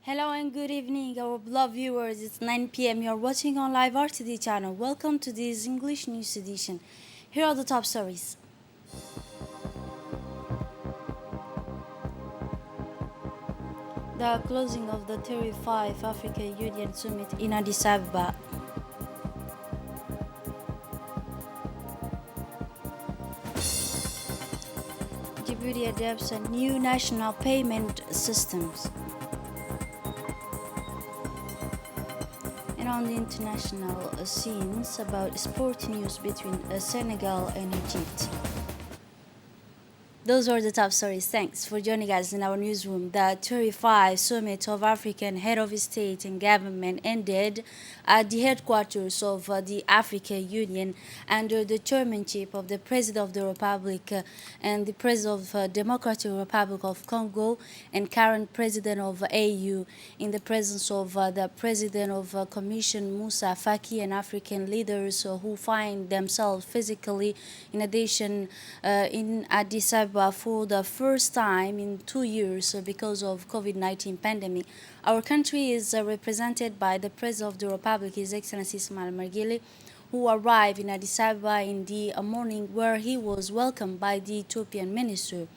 Hello and good evening, our beloved viewers. It's 9 p.m. You're watching on Live RTD channel. Welcome to this English news edition. Here are the top stories. The closing of the 35 Africa Union Summit in Addis Ababa. Djibouti adopts a new national payment systems. And on the international scenes, about sport news between Senegal and Egypt. Those are the top stories. Thanks for joining us in our newsroom. The 35 Summit of African Head of State and Government ended at the headquarters of the African Union under the chairmanship of the President of the Republic and the President of Democratic Republic of Congo and current President of AU, in the presence of the President of Commission Moussa Faki and African leaders who find themselves physically, in addition, in Addis Ababa for the first time in 2 years because of COVID-19 pandemic. Our country is represented by the President of the Republic, His Excellency Ismail Margili, who arrived in Addis Ababa in the morning, where he was welcomed by the Ethiopian minister.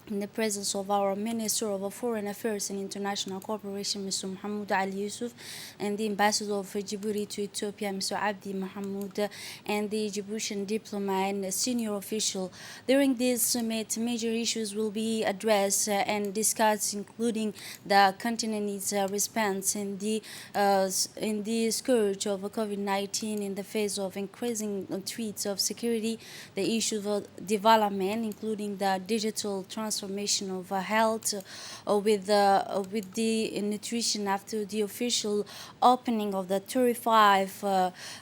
In the presence of our Minister of Foreign Affairs and International Cooperation, Mr. Mohamed Ali Yusuf, and the Ambassador of Djibouti to Ethiopia, Mr. Abdi Mohamed, and the Djiboutian diplomat and senior official. During this summit, major issues will be addressed and discussed, including the continent's response in the scourge of COVID-19 in the face of increasing threats of security, the issues of development, including the digital transformation of health, with the nutrition after the official opening of the 35.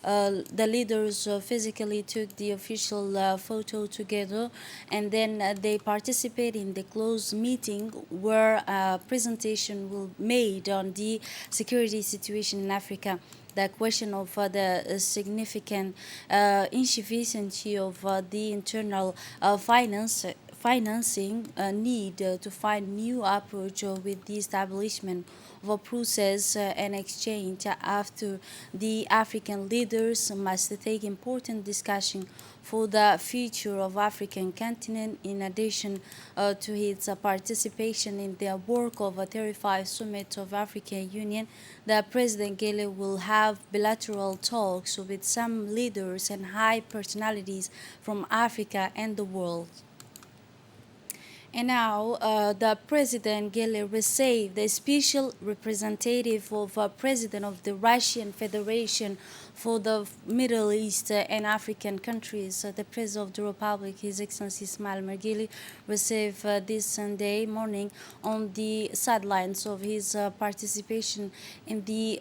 The leaders physically took the official photo together, and then they participate in the closed meeting where a presentation will be made on the security situation in Africa, the question of the significant insufficiency of the internal financing need to find new approach with the establishment of a process and exchange after the African leaders must take important discussion for the future of African continent, in addition to its participation in the work of a 35 Summit of African Union. The President Gele will have bilateral talks with some leaders and high personalities from Africa and the world. And now, the President Gele received the special representative of President of the Russian Federation for the Middle East and African countries. The President of the Republic, His Excellency Ismail Margili, received this Sunday morning on the sidelines of his participation in the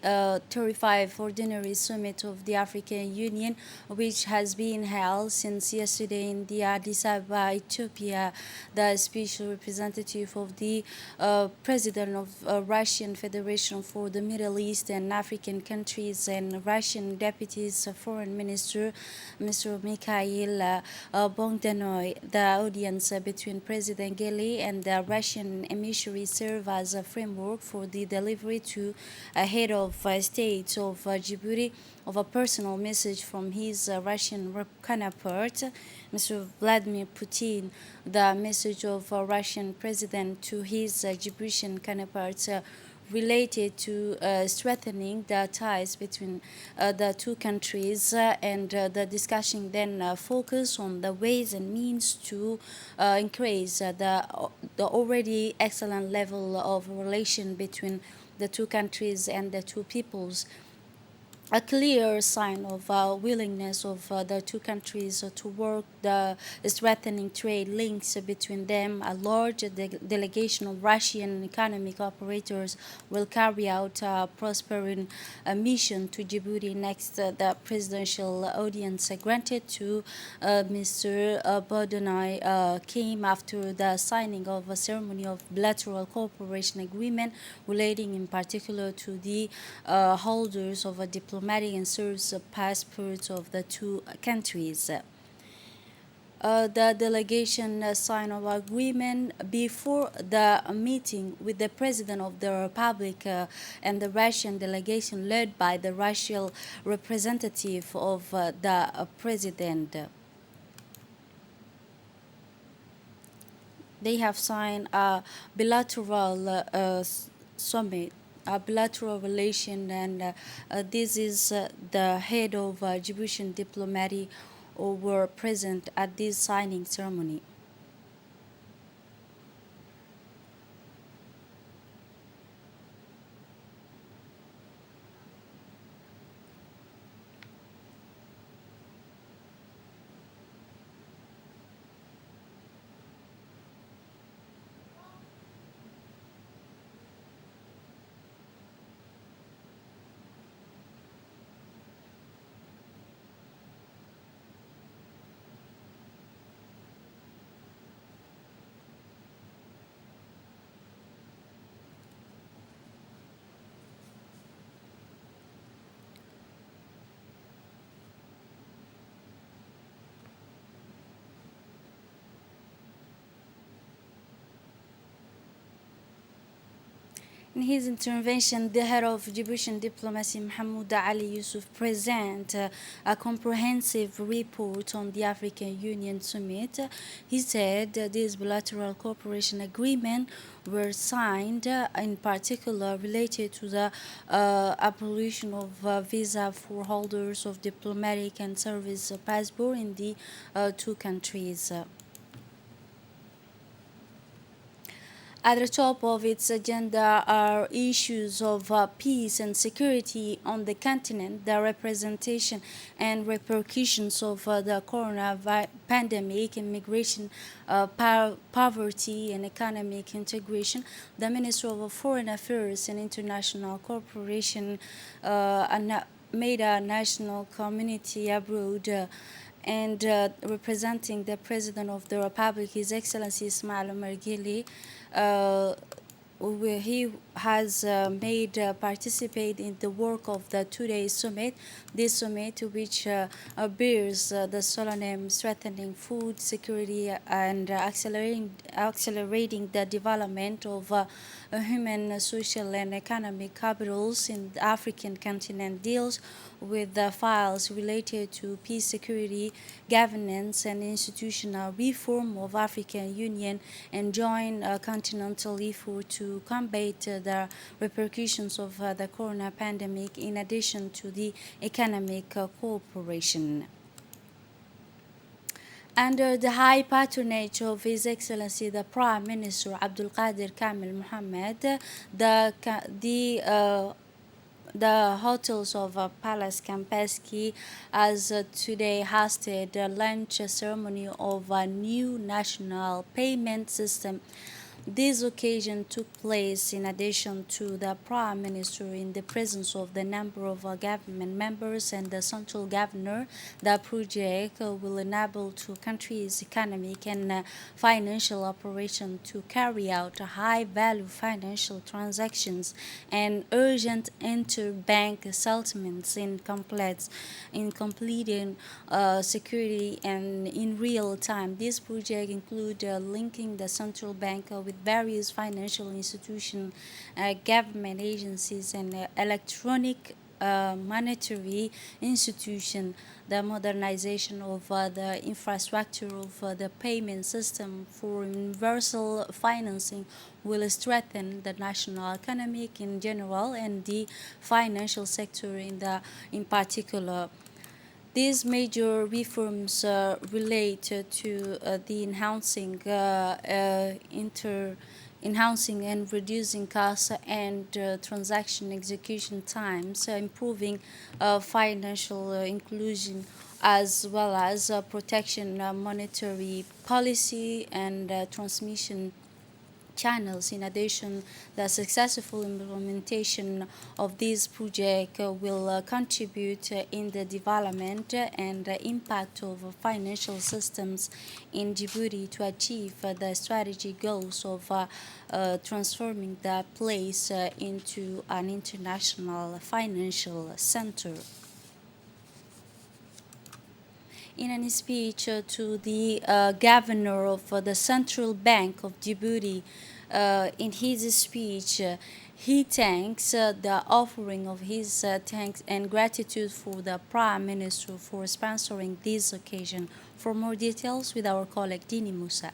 35 Ordinary Summit of the African Union, which has been held since yesterday in the Addis Ababa, Ethiopia. The special representative of the President of Russian Federation for the Middle East and African countries and Russian Deputy's Foreign Minister, Mr. Mikhail Bogdanoy. The audience between President Geli and the Russian emissary serve as a framework for the delivery to a head of state of Djibouti of a personal message from his Russian counterpart, Mr. Vladimir Putin. The message of Russian President to his Djiboutian counterparts related to strengthening the ties between the two countries, and the discussion then focus on the ways and means to increase the already excellent level of relation between the two countries and the two peoples. A clear sign of willingness of the two countries to work the strengthening trade links between them. A large delegation of Russian economic operators will carry out a prospering mission to Djibouti next the presidential audience granted to Mr. Bogdanoy came after the signing of a ceremony of bilateral cooperation agreement relating in particular to the holders of a diplomatic and service passports of the two countries. The delegation signed an agreement before the meeting with the President of the Republic and the Russian delegation led by the Russian representative of the President. They have signed a bilateral summit, a bilateral relation, and this is the head of Djiboutian diplomacy who were present at this signing ceremony. In his intervention, the head of Djiboutian diplomacy, Mahmoud Ali Yusuf, presented a comprehensive report on the African Union summit. He said these bilateral cooperation agreements were signed, in particular related to the abolition of visa for holders of diplomatic and service passport in the two countries. At the top of its agenda are issues of peace and security on the continent, the representation and repercussions of the coronavirus pandemic, immigration, poverty, and economic integration. The Minister of Foreign Affairs and International Cooperation made a national community abroad. And representing the President of the Republic, His Excellency Ismail Omar Guelleh, uh, where he has made participate in the work of the two-day summit. This summit, which bears the solemn strengthening food security and accelerating the development of human, social, and economic capitals in the African continent, deals with the files related to peace, security, governance, and institutional reform of African Union and joint continental effort to combat the repercussions of the corona pandemic, in addition to the economic cooperation. Under the high patronage of His Excellency the Prime Minister Abdul Qadir Kamil Mohammed, the hotels of Palace Kampeski has today hosted the launch ceremony of a new national payment system. This occasion took place in addition to the Prime Minister in the presence of the number of government members and the central governor. The project will enable two countries' economic and financial operation to carry out high-value financial transactions and urgent interbank settlements in completing security and in real time. This project includes linking the central bank with various financial institutions, government agencies, and electronic monetary institution. The modernization of the infrastructure of the payment system for universal financing will strengthen the national economic in general and the financial sector in particular. These major reforms relate to the enhancing and reducing costs and transaction execution times, improving financial inclusion, as well as protection monetary policy and transmission channels. In addition, the successful implementation of this project will contribute in the development and impact of financial systems in Djibouti to achieve the strategy goals of transforming the place into an international financial center. In a speech to the governor of the Central Bank of Djibouti, in his speech, he thanks the offering of his thanks and gratitude for the Prime Minister for sponsoring this occasion. For more details, with our colleague Dini Musa.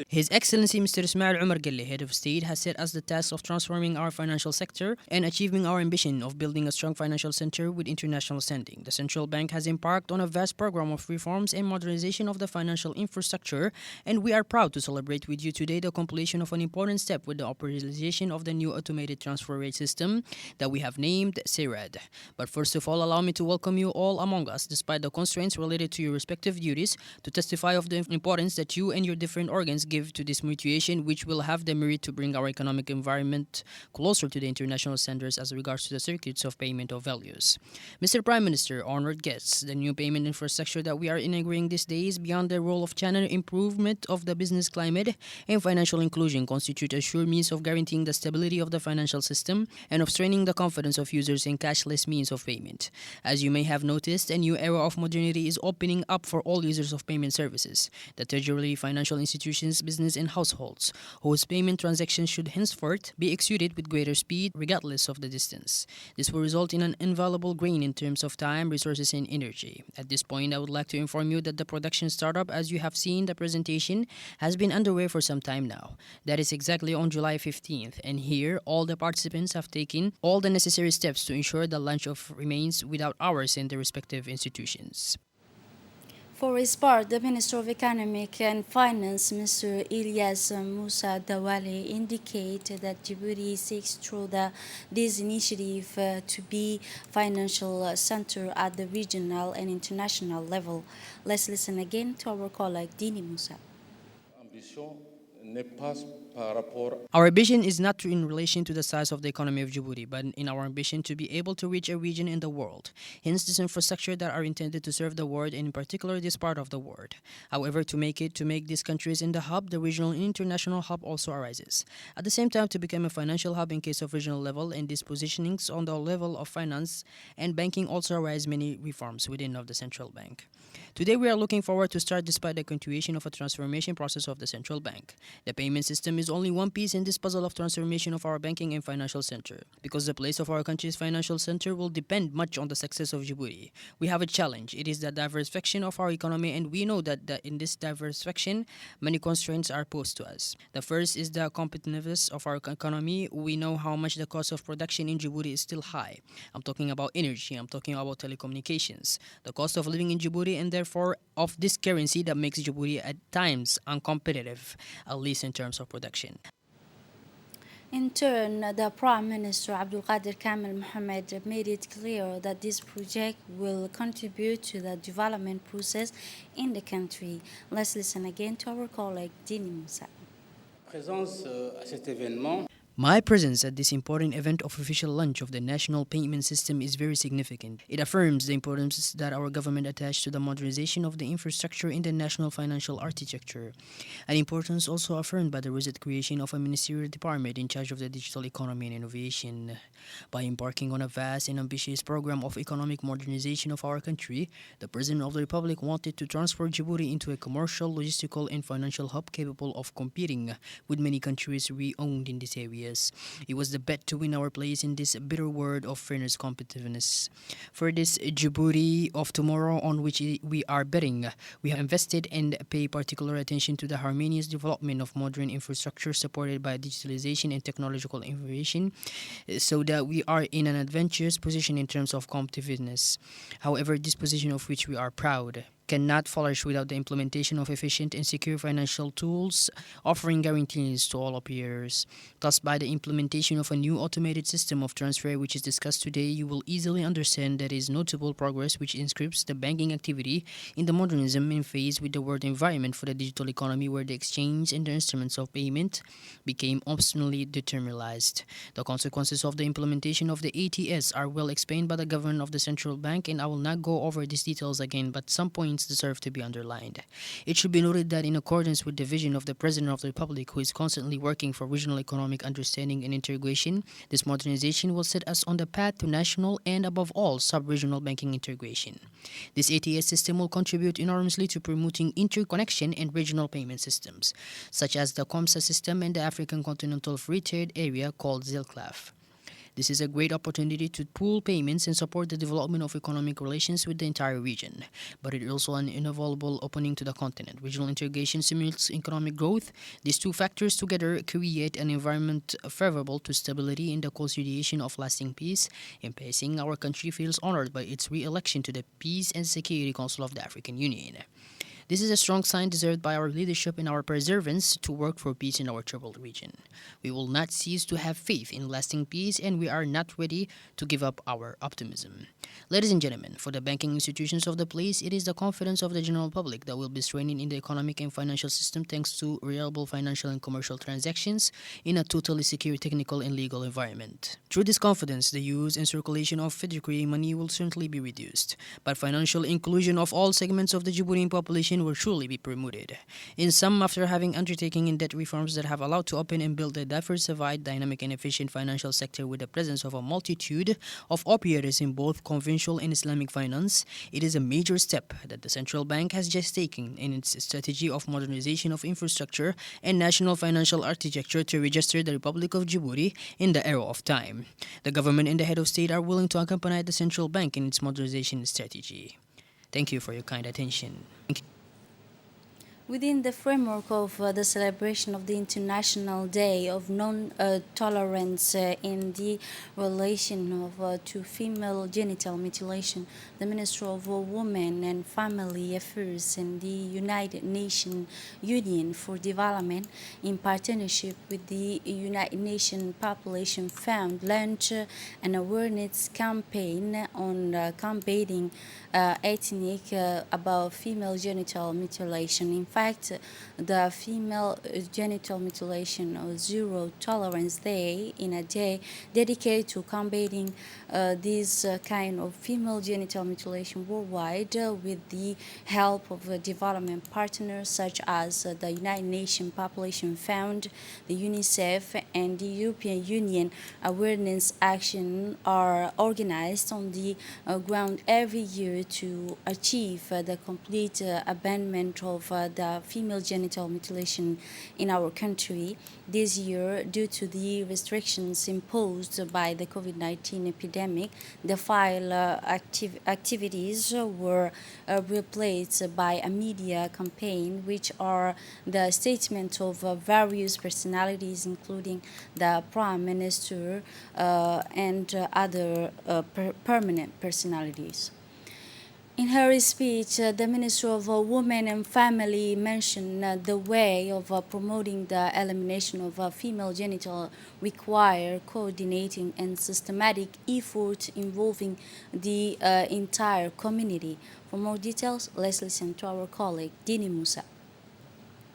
His Excellency Mr. Ismail Omar Guelleh, Head of State, has set us the task of transforming our financial sector and achieving our ambition of building a strong financial center with international standing. The Central Bank has embarked on a vast program of reforms and modernization of the financial infrastructure, and we are proud to celebrate with you today the completion of an important step with the operationalization of the new automated transfer rate system that we have named CERAD. But first of all, allow me to welcome you all among us, despite the constraints related to your respective duties, to testify of the importance that you and your different organs give to this mutation, which will have the merit to bring our economic environment closer to the international standards as regards to the circuits of payment of values. Mr. Prime Minister, honored guests, the new payment infrastructure that we are inaugurating these days, beyond the role of channel improvement of the business climate and financial inclusion, constitute a sure means of guaranteeing the stability of the financial system and of strengthening the confidence of users in cashless means of payment. As you may have noticed, a new era of modernity is opening up for all users of payment services, the tertiary financial institutions, business and households, whose payment transactions should henceforth be executed with greater speed regardless of the distance. This will result in an invaluable gain in terms of time, resources and energy. At this point, I would like to inform you that the production startup, as you have seen the presentation, has been underway for some time now. That is exactly on July 15th, and here all the participants have taken all the necessary steps to ensure the launch of remains without hours in their respective institutions. For his part, the Minister of Economic and Finance, Mr. Ilyas Musa Dawali, indicated that Djibouti seeks through this initiative to be financial center at the regional and international level. Let's listen again to our colleague Dini Musa. Our ambition is not in relation to the size of the economy of Djibouti, but in our ambition to be able to reach a region in the world. Hence, this infrastructure that are intended to serve the world, and in particular this part of the world. However, to make these countries in the hub, the regional and international hub also arises. At the same time, to become a financial hub in case of regional level, and these positionings on the level of finance and banking also arise many reforms within of the central bank. Today, we are looking forward to start despite the continuation of a transformation process of the central bank. The payment system is only one piece in this puzzle of transformation of our banking and financial center. Because the place of our country's financial center will depend much on the success of Djibouti. We have a challenge. It is the diversification of our economy, and we know that in this diversification, many constraints are posed to us. The first is the competitiveness of our economy. We know how much the cost of production in Djibouti is still high. I'm talking about energy. I'm talking about telecommunications. The cost of living in Djibouti, and therefore of this currency that makes Djibouti at times uncompetitive, at least in terms of production. In turn, the Prime Minister Abdul Qadir Kamel Mohammed made it clear that this project will contribute to the development process in the country. Let's listen again to our colleague Dini Musa. My presence at this important event of official launch of the national payment system is very significant. It affirms the importance that our government attached to the modernization of the infrastructure in the national financial architecture, an importance also affirmed by the recent creation of a ministerial department in charge of the digital economy and innovation. By embarking on a vast and ambitious program of economic modernization of our country, the President of the Republic wanted to transform Djibouti into a commercial, logistical and financial hub capable of competing with many countries we owned in this area. It was the bet to win our place in this bitter world of fairness competitiveness. For this Djibouti of tomorrow on which we are betting, we have invested and pay particular attention to the harmonious development of modern infrastructure supported by digitalization and technological innovation, so that we are in an advantageous position in terms of competitiveness. However, this position of which we are proud cannot flourish without the implementation of efficient and secure financial tools offering guarantees to all peers. Thus, by the implementation of a new automated system of transfer which is discussed today, you will easily understand there is notable progress which inscribes the banking activity in the modernism in phase with the world environment for the digital economy, where the exchange and the instruments of payment became optionally determinalized. The consequences of the implementation of the ATS are well explained by the governor of the central bank, and I will not go over these details again, but some points points deserve to be underlined. It should be noted that in accordance with the vision of the President of the Republic, who is constantly working for regional economic understanding and integration, this modernization will set us on the path to national and, above all, sub-regional banking integration. This ATS system will contribute enormously to promoting interconnection and regional payment systems, such as the COMSA system and the African Continental Free Trade Area called ZLCLAF. This is a great opportunity to pool payments and support the development of economic relations with the entire region. But it is also an invaluable opening to the continent. Regional integration stimulates economic growth. These two factors together create an environment favorable to stability and the consolidation of lasting peace. In passing, our country feels honored by its re-election to the Peace and Security Council of the African Union. This is a strong sign deserved by our leadership and our perseverance to work for peace in our troubled region. We will not cease to have faith in lasting peace, and we are not ready to give up our optimism. Ladies and gentlemen, for the banking institutions of the place, it is the confidence of the general public that will be strengthened in the economic and financial system thanks to reliable financial and commercial transactions in a totally secure technical and legal environment. Through this confidence, the use and circulation of fiduciary money will certainly be reduced, but financial inclusion of all segments of the Djiboutian population will surely be promoted. In sum, after having undertaken in-depth reforms that have allowed to open and build a diversified, dynamic, and efficient financial sector with the presence of a multitude of operators in both conventional and Islamic finance, it is a major step that the central bank has just taken in its strategy of modernization of infrastructure and national financial architecture to register the Republic of Djibouti in the era of time. The government and the head of state are willing to accompany the central bank in its modernization strategy. Thank you for your kind attention. Within the framework of the celebration of the International Day of Non-Tolerance in the relation to female genital mutilation, the Minister of Women and Family Affairs and the United Nations Union for Development, in partnership with the United Nations Population Fund, launched an awareness campaign on combating ethnic about female genital mutilation. In fact, the Female Genital Mutilation or Zero Tolerance Day, in a day dedicated to combating this kind of female genital mutilation worldwide, with the help of development partners such as the United Nations Population Fund, the UNICEF, and the European Union. Awareness action are organized on the ground every year to achieve the complete abandonment of the female genital mutilation in our country. This year, due to the restrictions imposed by the COVID-19 epidemic, the file activities were replaced by a media campaign, which are the statement of various personalities, including the Prime Minister and other permanent personalities. In her speech, the Minister of Women and Family mentioned the way of promoting the elimination of female genital require coordinating and systematic effort involving the entire community. For more details, let's listen to our colleague, Dini Musa.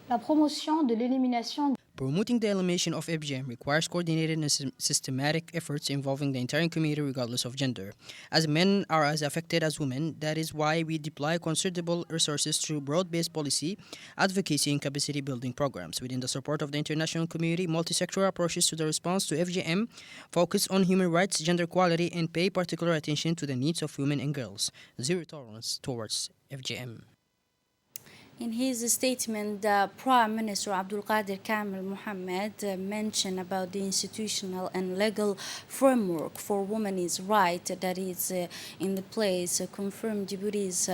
La promotion de l'élimination. Promoting the elimination of FGM requires coordinated and systematic efforts involving the entire community regardless of gender. As men are as affected as women, that is why we deploy considerable resources through broad-based policy, advocacy, and capacity building programs. Within the support of the international community, multi-sectoral approaches to the response to FGM focus on human rights, gender equality, and pay particular attention to the needs of women and girls. Zero tolerance towards FGM. In his statement, the Prime Minister Abdul Qadir Kamil Mohammed mentioned about the institutional and legal framework for women's rights that is in the place, confirmed Djibouti's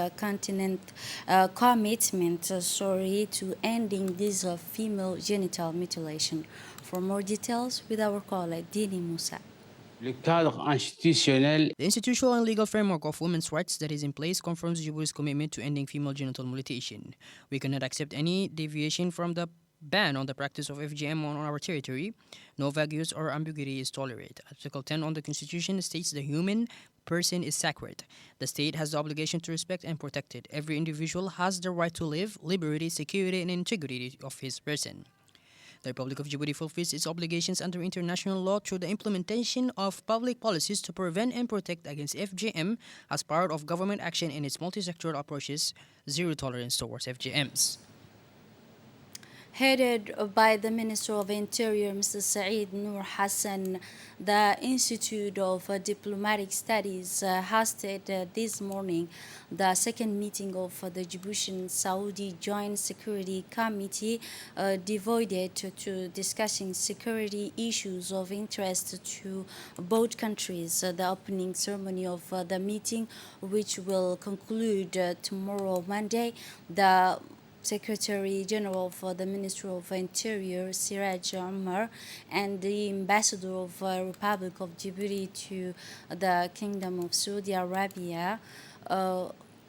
commitment to ending this female genital mutilation. For more details, with our colleague Dini Musa. The institutional and legal framework of women's rights that is in place confirms Djibouti's commitment to ending female genital mutilation. We cannot accept any deviation from the ban on the practice of FGM on our territory. No vagueness or ambiguity is tolerated. Article 10 on the Constitution states the human person is sacred. The state has the obligation to respect and protect it. Every individual has the right to live, liberty, security, and integrity of his person. The Republic of Djibouti fulfills its obligations under international law through the implementation of public policies to prevent and protect against FGM as part of government action in its multi-sectoral approaches, zero tolerance towards FGMs. Headed by the Minister of Interior, Mr. Saeed Noor Hassan, the Institute of Diplomatic Studies hosted this morning the second meeting of the Djiboutian-Saudi Joint Security Committee devoted to discussing security issues of interest to both countries. The opening ceremony of the meeting, which will conclude tomorrow, Monday, the Secretary General for the Ministry of Interior, Siraj Umar, and the Ambassador of Republic of Djibouti to the Kingdom of Saudi Arabia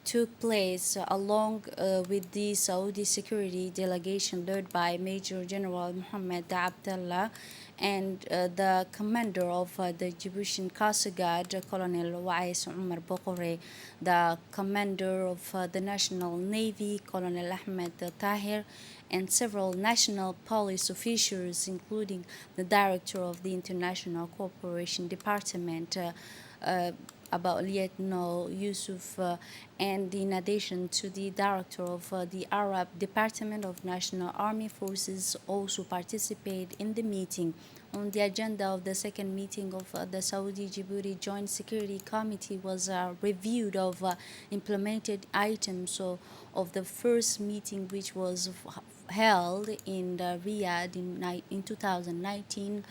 took place along with the Saudi security delegation led by Major General Mohammed Abdullah and the commander of the Djiboutian Coast Guard, Colonel Wais Omar Bokhore, the commander of the National Navy, Colonel Ahmed Tahir, and several national police officials, including the director of the International Cooperation Department, about Lieutenant Yusuf, and in addition to the director of the Arab Department of National Army Forces also participate in the meeting. On the agenda of the second meeting of the Saudi-Djibouti Joint Security Committee was a review of implemented items of the first meeting, which was held in Riyadh in 2019,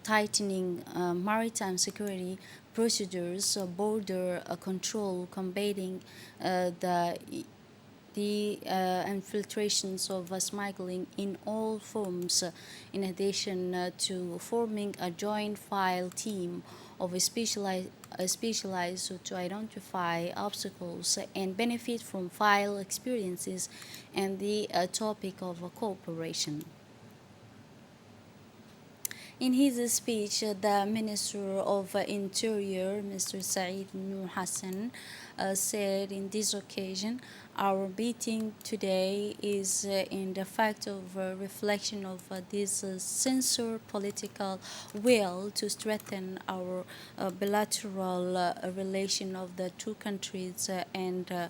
tightening maritime security procedures, border control, combating the infiltrations of smuggling in all forms, in addition to forming a joint file team of specialized to identify obstacles and benefit from file experiences and the topic of cooperation. In his speech, the Minister of Interior, Mr. Saeed Noor Hassan, said in this occasion, our meeting today is in the fact of reflection of this sincere political will to strengthen our bilateral relation of the two countries and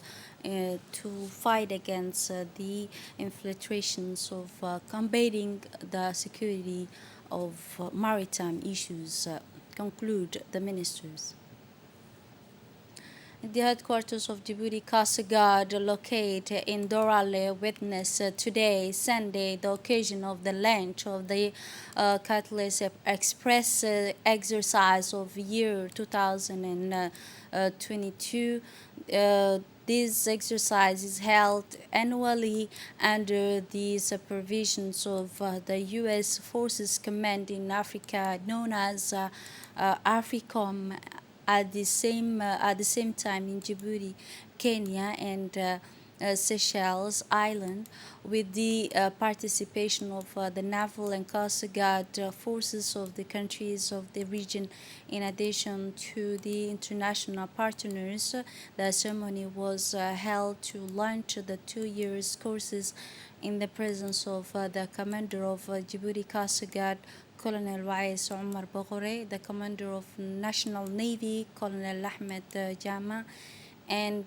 to fight against the infiltrations of combating the security of maritime issues, conclude the ministers. The headquarters of Djibouti Coast Guard, located in Dorale, witnessed today, Sunday, the occasion of the launch of the Cutlass Express exercise of year 2022. This exercise is held annually under the supervisions of the U.S. Forces Command in Africa, known as AFRICOM, at the same time in Djibouti, Kenya, and Seychelles Island, with the participation of the naval and coast guard forces of the countries of the region. In addition to the international partners, the ceremony was held to launch the 2 years courses in the presence of the commander of Djibouti Coast Guard, Colonel Wais Omar Bokhore, the commander of National Navy, Colonel Ahmed Jama, and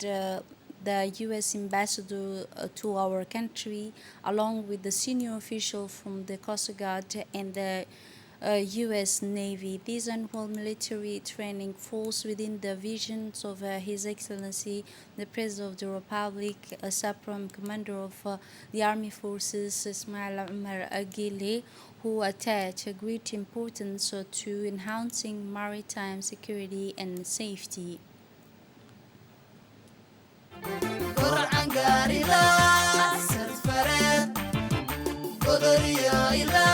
the U.S. ambassador to our country, along with the senior official from the Coast Guard and the U.S. Navy. This annual military training falls within the visions of His Excellency, the President of the Republic, Supreme Commander of the Army Forces, Ismail Omar Aguile, who attach a great importance to enhancing maritime security and safety. Godoriyo ila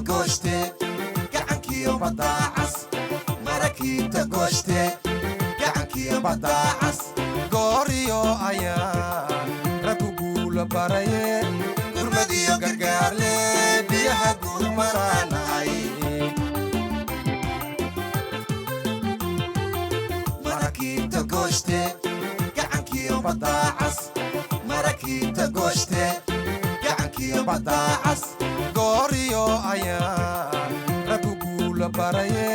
goshte gacankiyo badaacas marakiibta goshte gacankiyo badaacas gooriyo ayaan ragu guula baraye gurmadiyo gargaarle biyaha guur maraanay marakiibta goshte gacankiyo badaacas marakiibta goshte gacankiyo badaacas gooriyo ayaan ragu guula baraye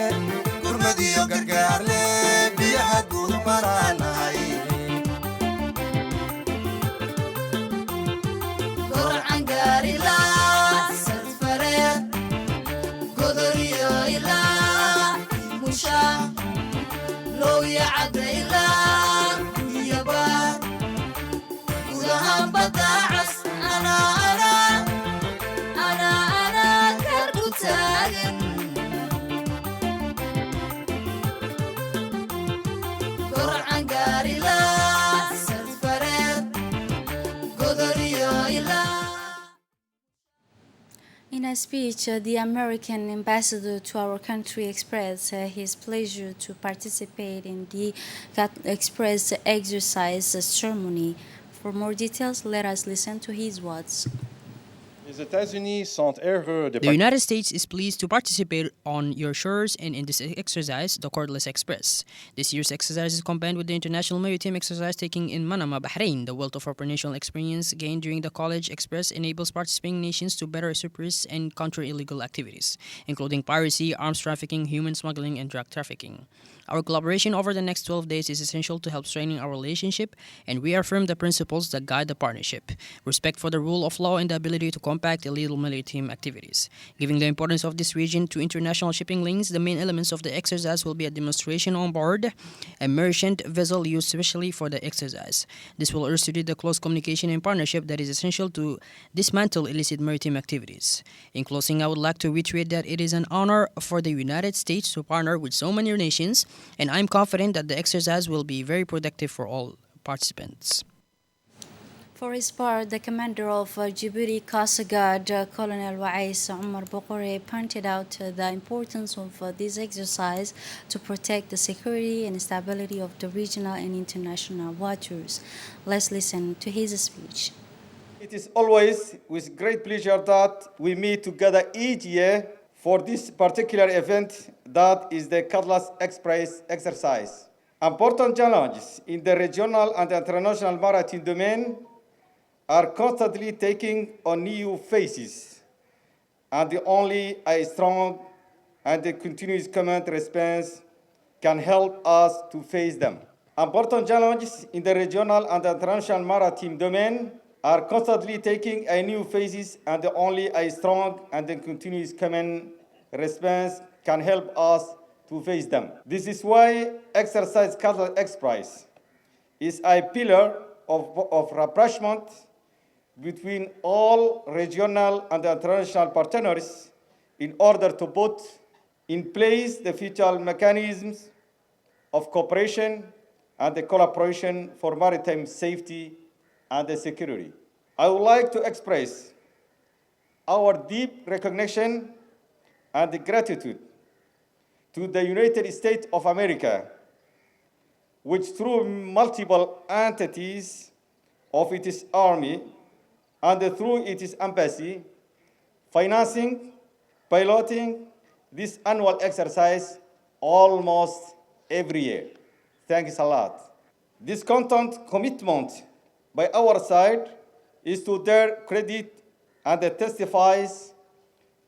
gurmadiyo gargaarle biyaha guur maraanay gorcan gaarilaa sadfareed godoriyo ilaa musha looya cadaylaa iyaba gudahaan badaacas ana karku taagan gorcan gaarilaa sadfareed godoriyo ilaa. In a speech, the American ambassador to our country expressed his pleasure to participate in the Express exercise ceremony. For more details, let us listen to his words. Les États-Unis sont heureux de The United States is pleased to participate on your shores and in this exercise, the Cordless Express. This year's exercise is combined with the International Maritime Exercise taking in Manama, Bahrain. The wealth of operational experience gained during the College Express enables participating nations to better suppress and counter illegal activities, including piracy, arms trafficking, human smuggling, and drug trafficking. Our collaboration over the next 12 days is essential to help strengthen our relationship and reaffirm the principles that guide the partnership: respect for the rule of law and the ability to combat illegal maritime activities. Given the importance of this region to international shipping lanes, the main elements of the exercise will be a demonstration on board a merchant vessel used specially for the exercise. This will illustrate the close communication and partnership that is essential to dismantle illicit maritime activities. In closing, I would like to reiterate that it is an honor for the United States to partner with so many nations, and I'm confident that the exercise will be very productive for all participants. For his part, the commander of Djibouti Coast Guard, Colonel Wais Omar Bokore, pointed out the importance of this exercise to protect the security and stability of the regional and international waters. Let's listen to his speech. It is always with great pleasure that we meet together each year for this particular event that is the Cordless Express exercise. Important challenges in the regional and international maritime domain are constantly taking on new phases, and only a strong and a continuous command response can help us to face them. Important challenges in the regional and international maritime domain are constantly taking a new phases, and only a strong and a continuous command response can help us to face them. This is why exercise Cordless Express is a pillar of rapprochement between all regional and international partners in order to put in place the future mechanisms of cooperation and the collaboration for maritime safety and security. I would like to express our deep recognition and gratitude to the United States of America, which through multiple entities of its army and through its embassy, financing, piloting this annual exercise almost every year. Thanks a lot. This constant commitment by our side is to their credit and testifies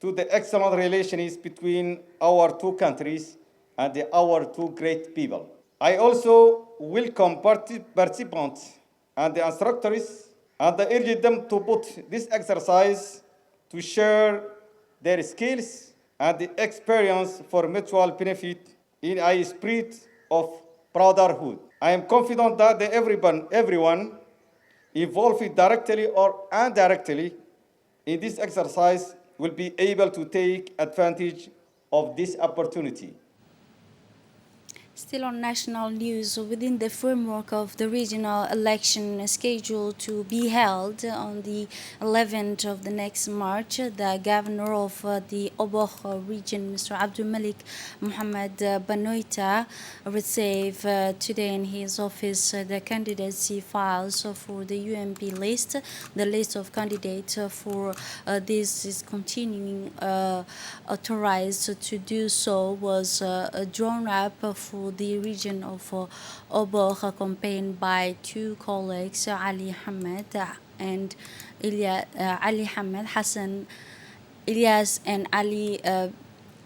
to the excellent relations between our two countries and our two great people. I also welcome participants and the instructors and urge them to put this exercise to share their skills and the experience for mutual benefit in a spirit of brotherhood. I am confident that everyone involved directly or indirectly in this exercise will be able to take advantage of this opportunity. Still on national news, within the framework of the regional election scheduled to be held on the 11th of the next March, the governor of the Obokh region, Mr. Abdul Malik Mohammed Banoita, received today in his office the candidacy files for the UMP list. The list of candidates for this is continuing authorized to do so was drawn up for the region of Obokh, accompanied by two colleagues, Ali Hamad and Ali Hamad, Hassan Ilyas and Ali.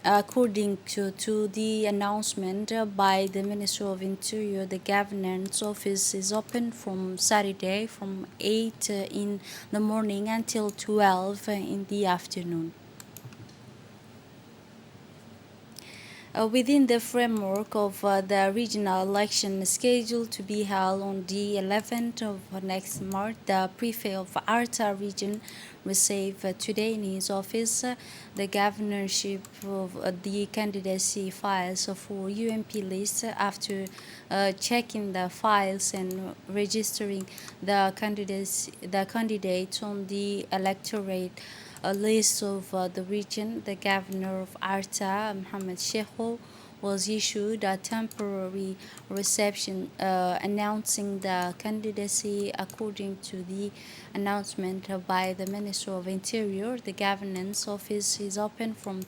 According to the announcement by the Minister of Interior, the Governor's office is open from Saturday from 8 in the morning until 12 in the afternoon. Within the framework of the regional election scheduled to be held on the 11th of next March, the prefect of Arta region received today in his office the governorship of the candidacy files for UMP list after checking the files and registering the candidates on the electorate a list of the region. The governor of Arta, Mohammed Sheikho, was issued a temporary reception announcing the candidacy according to the announcement by the Minister of Interior. The governance office is open from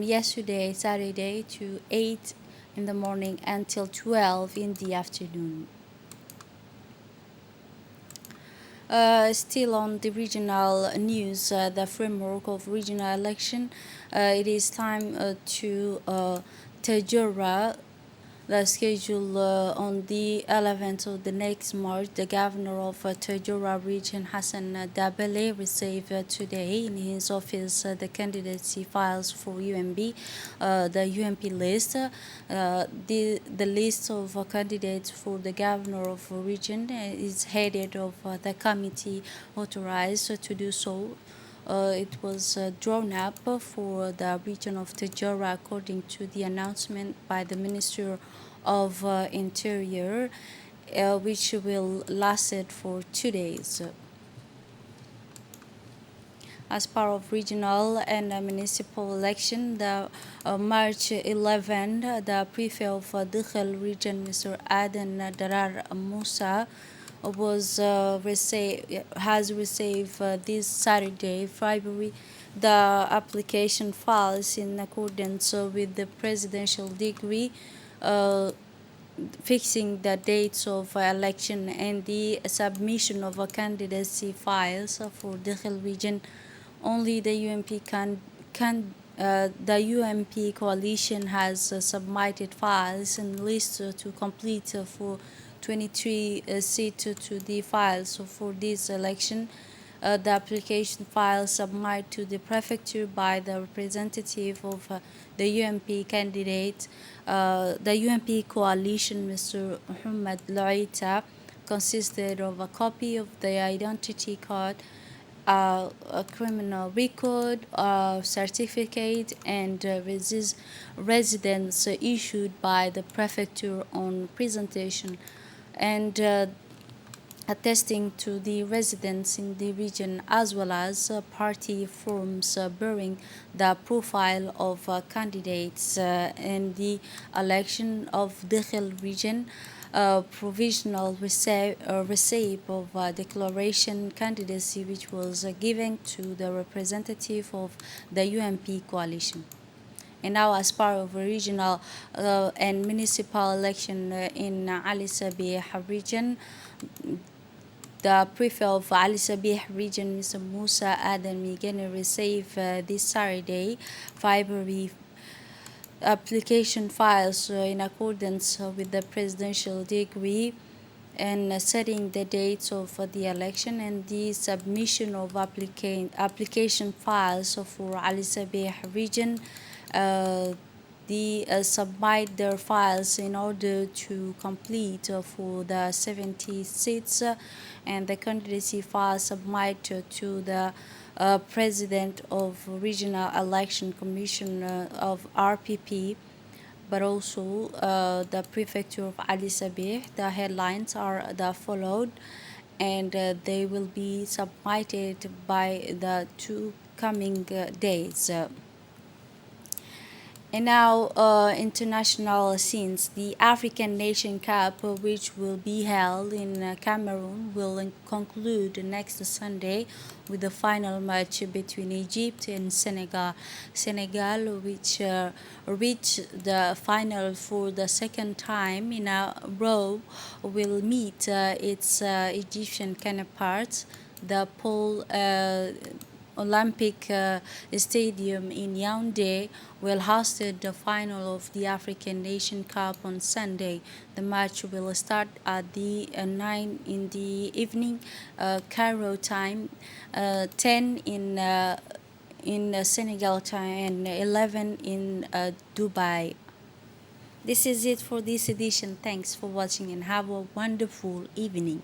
yesterday Saturday to 8 in the morning until 12 in the afternoon. Still on the regional news, the framework of regional election, it is time to Tajura, the schedule on the 11th of the next March. The governor of Tajura region, Hassan Dabele, received today in his office the candidacy files for UMB, the UMP list. The list of candidates for the governor of region is headed of the committee authorized to do so. It was drawn up for the region of Tajura according to the announcement by the Minister of Interior, which will last for 2 days. As part of regional and municipal election, the March 11, the prefect of Dukhel region, Mr. Aden Darar Musa, has received this Saturday, February, the application files in accordance with the presidential decree fixing the dates of election and the submission of candidacy files for Dukhel region. Only the UMP coalition has submitted files and lists to complete for 23 seats to the files for this election. The application files submitted to the prefecture by the representative of the UMP candidate. The UMP coalition, Mr. Muhammad Loita, consisted of a copy of the identity card, a criminal record, certificate, and residence issued by the prefecture on presentation, and attesting to the residence in the region, as well as party forms bearing the profile of candidates in the election of Dukhel region. Provisional receipt of declaration candidacy, which was given to the representative of the UMP coalition. And now, as part of a regional and municipal election in Ali Sabih region, the prefect of Ali Sabih region, Mr. Musa Adam Migeni, received this Saturday, February, application files in accordance with the presidential decree and setting the dates of the election and the submission of application files for Ali Sabih region. Submit their files in order to complete for the 70 seats, and the candidacy file submitted to the President of Regional Election Commission of RPP but also the prefecture of Ali Sabeh. The headlines are the followed, and they will be submitted by the two coming days. And now, international scenes. The African Nation Cup, which will be held in Cameroon, will conclude next Sunday with the final match between Egypt and Senegal. Senegal, which reached the final for the second time in a row, will meet its Egyptian counterparts. The Paul Olympic Stadium in Yaoundé will host the final of the African Nation Cup on Sunday. The match will start at the 9 in the evening, Cairo time, 10 in Senegal time, and 11 in Dubai. This is it for this edition. Thanks for watching and have a wonderful evening.